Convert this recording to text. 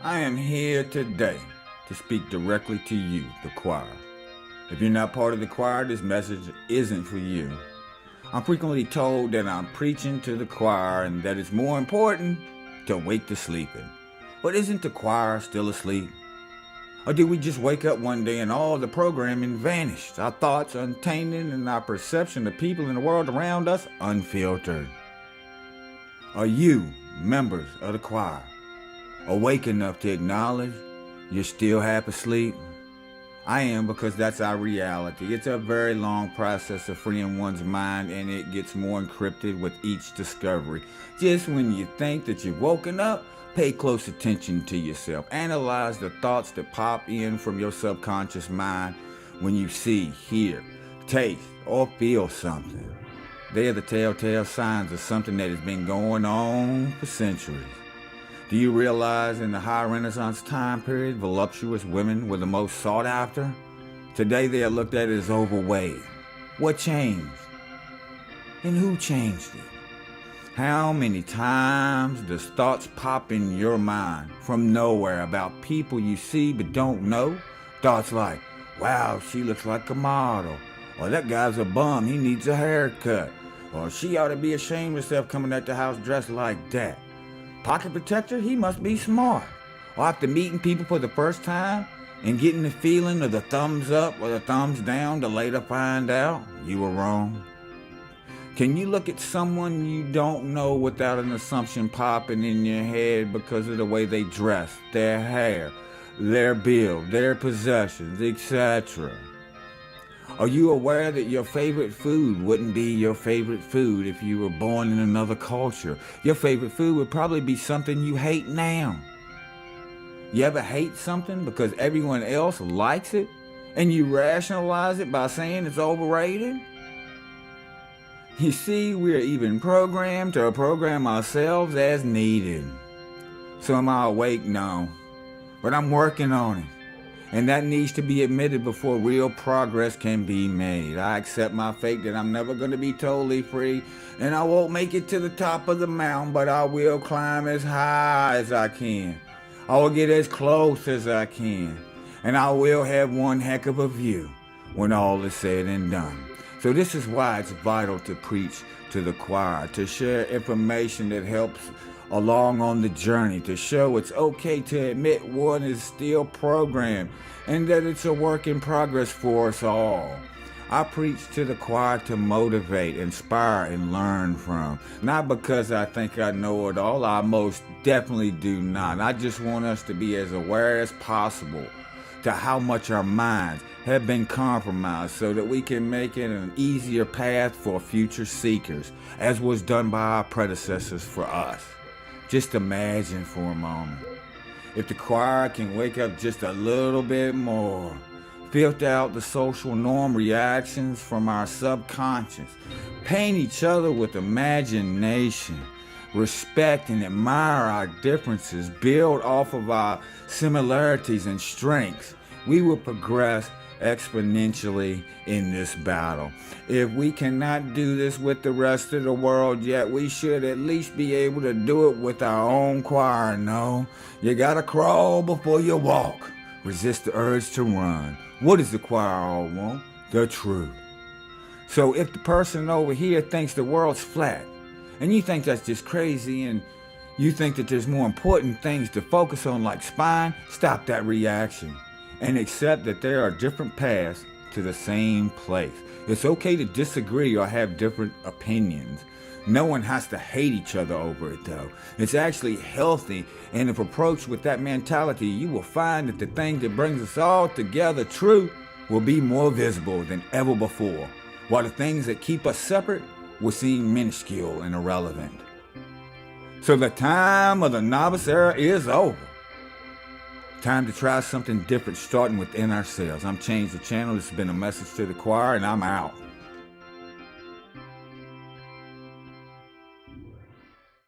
I am here today to speak directly to you, the choir. If you're not part of the choir, this message isn't for you. I'm frequently told that I'm preaching to the choir and that it's more important to wake the sleeping. But isn't the choir still asleep? Or did we just wake up one day and all the programming vanished, our thoughts untainted and our perception of people in the world around us unfiltered? Are you, members of the choir, awake enough to acknowledge you're still half asleep? I am, because that's our reality. It's a very long process of freeing one's mind, and it gets more encrypted with each discovery. Just when you think that you've woken up, pay close attention to yourself. Analyze the thoughts that pop in from your subconscious mind when you see, hear, taste, or feel something. They are the telltale signs of something that has been going on for centuries. Do you realize in the high Renaissance time period, voluptuous women were the most sought after? Today they are looked at as overweight. What changed? And who changed it? How many times does thoughts pop in your mind from nowhere about people you see but don't know? Thoughts like, wow, she looks like a model. Or that guy's a bum, he needs a haircut. Or she ought to be ashamed of herself coming at the house dressed like that. Pocket protector, he must be smart. Or after meeting people for the first time and getting the feeling of the thumbs up or the thumbs down to later find out you were wrong. Can you look at someone you don't know without an assumption popping in your head because of the way they dress, their hair, their build, their possessions, etc.? Are you aware that your favorite food wouldn't be your favorite food if you were born in another culture? Your favorite food would probably be something you hate now. You ever hate something because everyone else likes it and you rationalize it by saying it's overrated? You see, we're even programmed to program ourselves as needed. So am I awake? No. But I'm working on it. And that needs to be admitted before real progress can be made. I accept my fate that I'm never going to be totally free, and I won't make it to the top of the mountain, but I will climb as high as I can. I will get as close as I can, and I will have one heck of a view when all is said and done. So this is why it's vital to preach to the choir, to share information that helps along on the journey, to show it's okay to admit one is still programmed and that it's a work in progress for us all. I preach to the choir to motivate, inspire, and learn from. Not because I think I know it all, I most definitely do not. I just want us to be as aware as possible to how much our minds have been compromised so that we can make it an easier path for future seekers, as was done by our predecessors for us. Just imagine for a moment, if the choir can wake up just a little bit more, filter out the social norm reactions from our subconscious, paint each other with imagination, respect and admire our differences, build off of our similarities and strengths, we will progress exponentially in this battle. If we cannot do this with the rest of the world yet, we should at least be able to do it with our own choir. No, you gotta crawl before you walk. Resist the urge to run. What does the choir all want? The truth. So if the person over here thinks the world's flat, and you think that's just crazy, and you think that there's more important things to focus on like spine, stop that reaction and accept that there are different paths to the same place. It's okay to disagree or have different opinions. No one has to hate each other over it though. It's actually healthy, and if approached with that mentality, you will find that the thing that brings us all together, truth, will be more visible than ever before, while the things that keep us separate will seem minuscule and irrelevant. So the time of the novice era is over. Time to try something different, starting within ourselves. I'm Change the Channel. This has been a message to the choir, and I'm out.